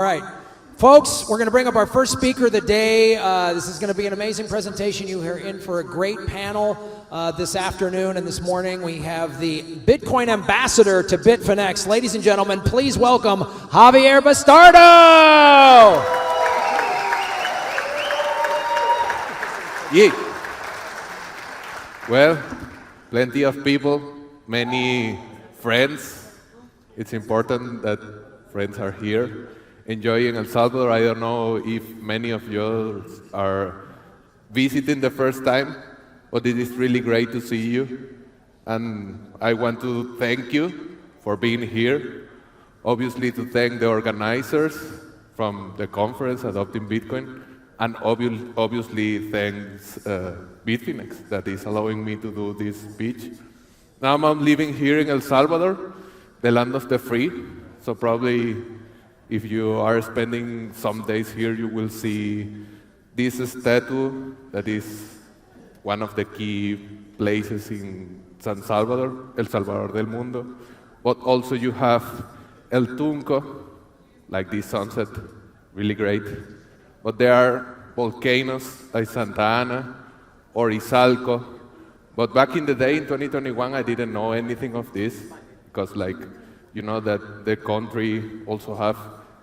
All right, folks, we're going to bring up our first speaker of the day. This is going to be an amazing presentation. You are in for a great panel this afternoon and this morning. We have the Bitcoin ambassador to Bitfinex. Ladies and gentlemen, please welcome Javier Bastardo! Yeah. Well, plenty of people, many friends. It's important that friends are here enjoying El Salvador. I don't know if many of you are visiting the first time, but it is really great to see you. And I want to thank you for being here. Obviously to thank the organizers from the conference Adopting Bitcoin, and obviously thanks Bitfinex that is allowing me to do this speech. Now I'm living here in El Salvador, the land of the free, so probably if you are spending some days here, you will see this statue that is one of the key places in San Salvador, El Salvador del Mundo. But also you have El Tunco, like this sunset, really great. But there are volcanoes like Santa Ana or Izalco. But back in the day, in 2021, I didn't know anything of this because, like, you know that the country also have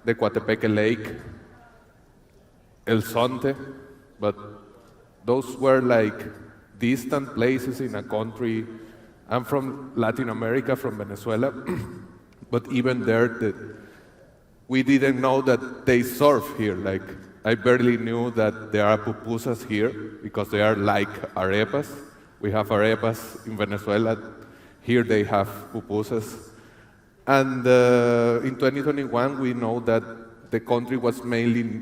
the Coatepeque Lake, El Zonte, but those were like distant places in a country. I'm from Latin America, from Venezuela, but even there, we didn't know that they surf here. Like, I barely knew that there are pupusas here because they are like arepas. We have arepas in Venezuela. Here they have pupusas. And in 2021, we know that the country was mainly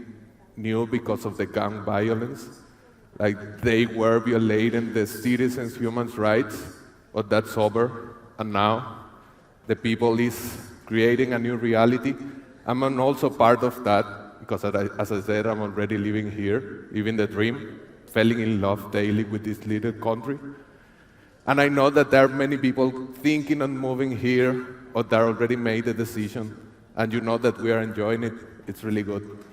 new because of the gang violence. Like, they were violating the citizens' human rights, but that's over. And now the people is creating a new reality. I'm also part of that because, as I said, I'm already living here, living the dream, falling in love daily with this little country. And I know that there are many people thinking on moving here, or that already made the decision, and you know that we are enjoying it. It's really good.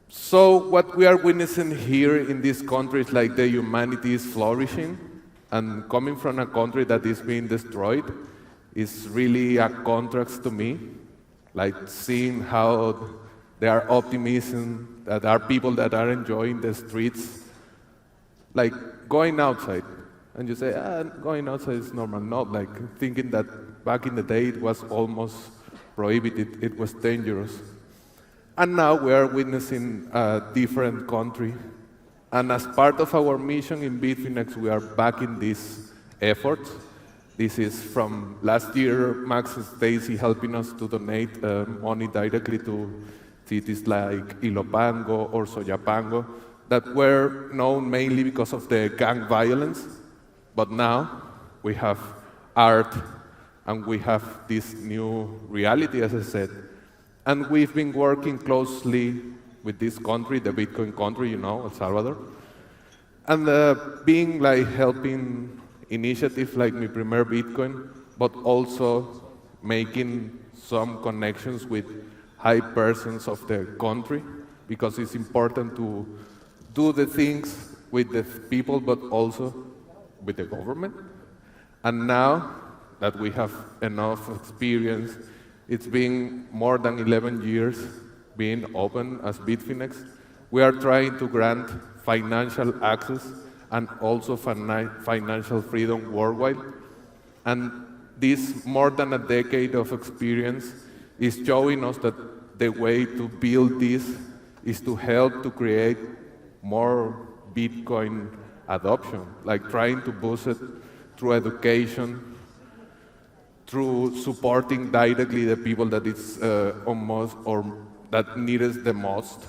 So what we are witnessing here in this country is like the humanity is flourishing, and coming from a country that is being destroyed is really a contrast to me. Like seeing how there are optimism, that there are people that are enjoying the streets, like going outside. And you say, going outside is normal. Not like thinking that back in the day it was almost prohibited, it was dangerous. And now we are witnessing a different country. And as part of our mission in Bitfinex, we are backing this effort. This is from last year, Max and Stacy helping us to donate money directly to cities like Ilopango or Soyapango that were known mainly because of the gang violence. But now we have art and we have this new reality, as I said. And we've been working closely with this country, the Bitcoin country, you know, El Salvador. And being like helping initiatives like Mi Primer Bitcoin, but also making some connections with high persons of the country, because it's important to do the things with the people, but also with the government. And now that we have enough experience, it's been more than 11 years being open as Bitfinex. We are trying to grant financial access and also financial freedom worldwide. And this more than a decade of experience is showing us that the way to build this is to help to create more Bitcoin adoption, like trying to boost it through education, through supporting directly the people that it's almost or that need it the most.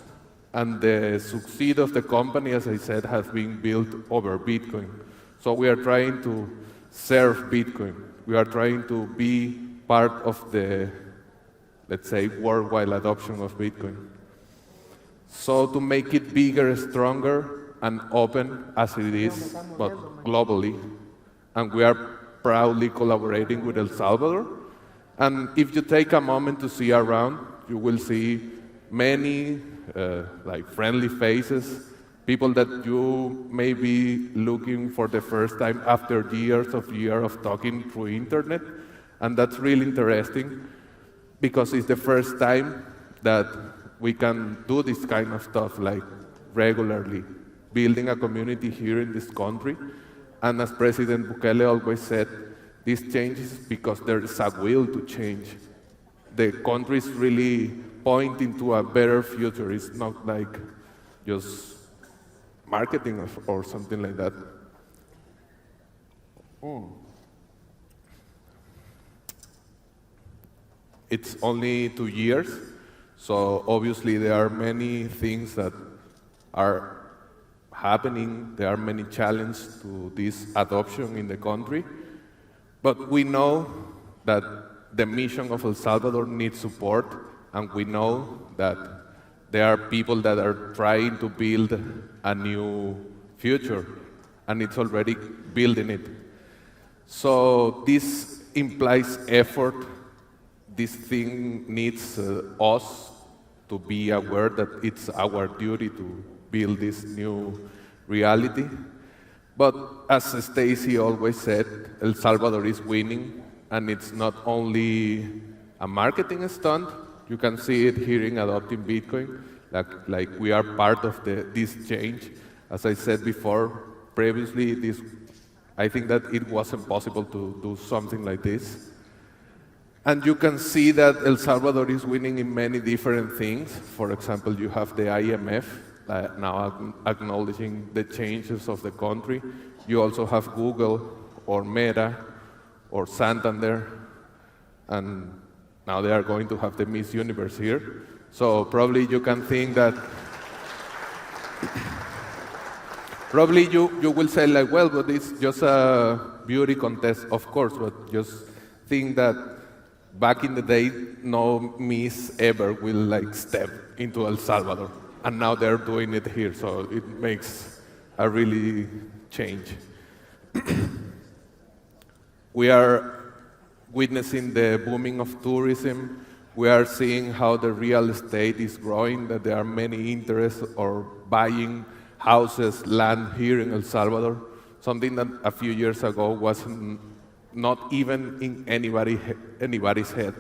And the succeed of the company, as I said, has been built over Bitcoin. So we are trying to serve Bitcoin. We are trying to be part of the, let's say, worldwide adoption of Bitcoin. So to make it bigger, stronger, and open as it is, but globally. And we are proudly collaborating with El Salvador. And if you take a moment to see around, you will see many like friendly faces, people that you may be looking for the first time after years of talking through internet. And that's really interesting because it's the first time that we can do this kind of stuff like regularly, building a community here in this country. And as President Bukele always said, this changes because there is a will to change. The country is really pointing to a better future. It's not like just marketing or something like that. It's only 2 years, so obviously there are many things that are happening. There are many challenges to this adoption in the country, but we know that the mission of El Salvador needs support, and we know that there are people that are trying to build a new future, and it's already building it. So this implies effort. This thing needs us to be aware that it's our duty to build this new reality. But as Stacy always said, El Salvador is winning, and it's not only a marketing stunt. You can see it here in adopting Bitcoin, like we are part of this change. As I said before, previously, I think that it wasn't possible to do something like this. And you can see that El Salvador is winning in many different things. For example, you have the IMF now acknowledging the changes of the country. You also have Google or Meta or Santander, and now they are going to have the Miss Universe here. So probably you can think that, probably you will say like, well, but it's just a beauty contest, of course, but just think that back in the day, no Miss ever will like step into El Salvador, and now they're doing it here, so it makes a really change. We are witnessing the booming of tourism. We are seeing how the real estate is growing, that there are many interests or buying houses, land here in El Salvador, something that a few years ago was not even in anybody's head.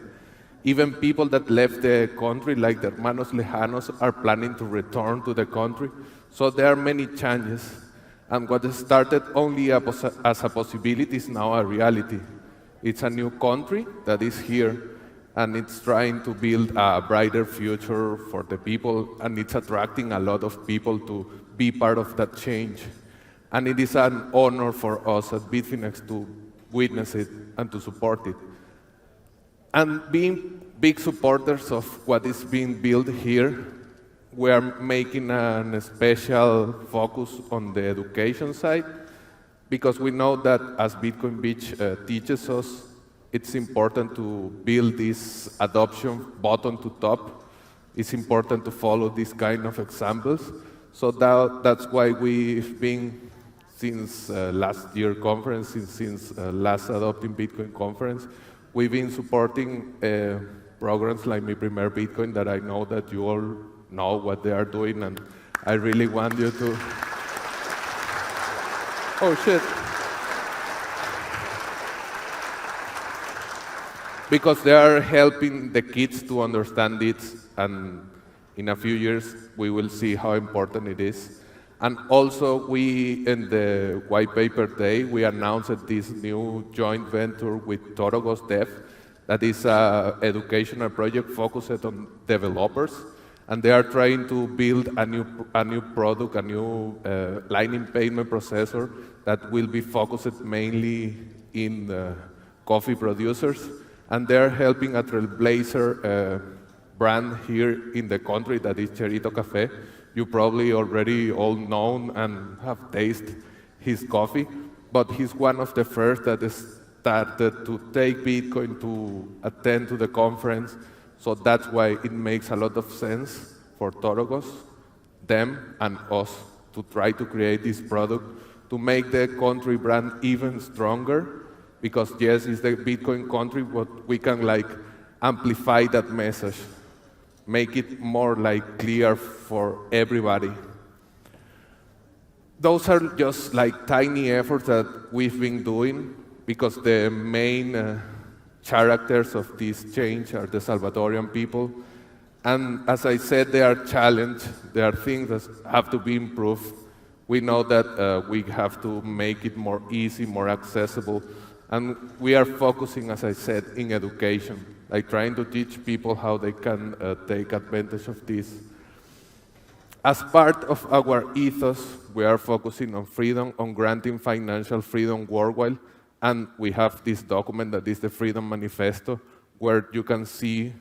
Even people that left the country, like the Hermanos Lejanos, are planning to return to the country. So there are many changes. And what started only as a possibility is now a reality. It's a new country that is here, and it's trying to build a brighter future for the people, and it's attracting a lot of people to be part of that change. And it is an honor for us at Bitfinex to witness it and to support it. And being big supporters of what is being built here, we are making a special focus on the education side, because we know that as Bitcoin Beach teaches us, it's important to build this adoption bottom to top. It's important to follow these kind of examples. So that's why we've been, since last year conference, since last Adopting Bitcoin conference, we've been supporting programs like Mi Primer Bitcoin that I know that you all know what they are doing, and I really want you to... Oh, shit. Because they are helping the kids to understand it, and in a few years, we will see how important it is. And also, we, in the white paper day, we announced this new joint venture with Torogos Dev, that is an educational project focused on developers. And they are trying to build a new product, a new Lightning payment processor that will be focused mainly in coffee producers. And they're helping a trailblazer brand here in the country that is Cherito Café. You probably already all know and have tasted his coffee, but he's one of the first that started to take Bitcoin to attend to the conference. So that's why it makes a lot of sense for Torogos, them, and us to try to create this product to make the country brand even stronger. Because yes, it's the Bitcoin country, but we can like amplify that message. make it more like clear for everybody. Those are just like tiny efforts that we've been doing because the main characters of this change are the Salvadorian people. And as I said, they are challenged. There are things that have to be improved. We know that we have to make it more easy, more accessible. And we are focusing, as I said, in education, like trying to teach people how they can take advantage of this. As part of our ethos, we are focusing on freedom, on granting financial freedom worldwide. And we have this document that is the Freedom Manifesto, where you can see,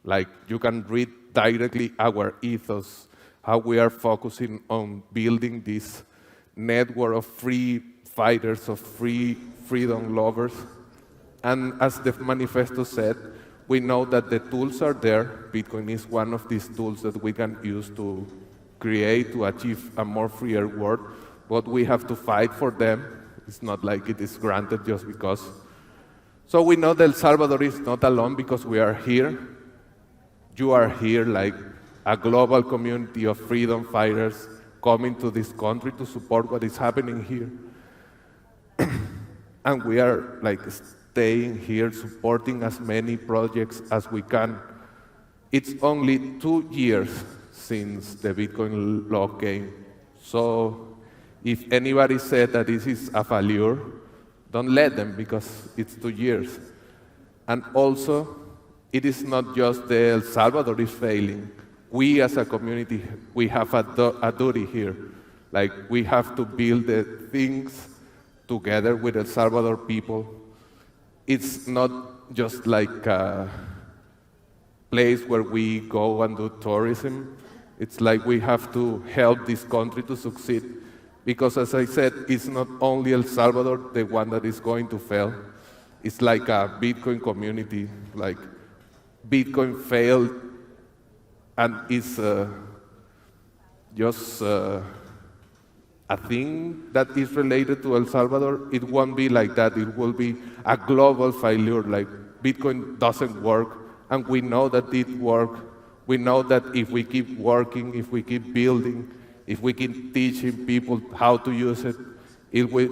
like, you can read directly our ethos, how we are focusing on building this network of free fighters, of freedom lovers. And as the manifesto said, we know that the tools are there. Bitcoin is one of these tools that we can use to create, to achieve a more freer world, but we have to fight for them. It's not like it is granted just because. So we know that El Salvador is not alone because we are here. You are here like a global community of freedom fighters coming to this country to support what is happening here. And we are like staying here, supporting as many projects as we can. It's only 2 years since the Bitcoin law came. So if anybody said that this is a failure, don't let them because it's 2 years. And also, it is not just the El Salvador is failing. We as a community, we have a duty here. Like we have to build the things together with El Salvador people. It's not just like a place where we go and do tourism. It's like we have to help this country to succeed. Because as I said, it's not only El Salvador, the one that is going to fail. It's like a Bitcoin community, like Bitcoin failed and it's just a thing that is related to El Salvador. It won't be like that. It will be a global failure, like Bitcoin doesn't work, and we know that it works. We know that if we keep working, if we keep building, if we keep teaching people how to use it, it will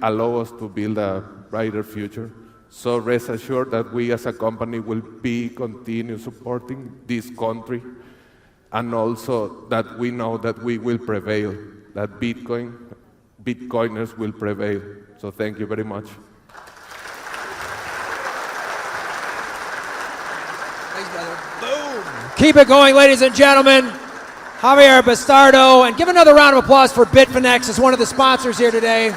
allow us to build a brighter future. So rest assured that we as a company will continue supporting this country, and also that we know that we will prevail, that Bitcoiners will prevail. So thank you very much. Keep it going, ladies and gentlemen. Javier Bastardo, and give another round of applause for Bitfinex as one of the sponsors here today.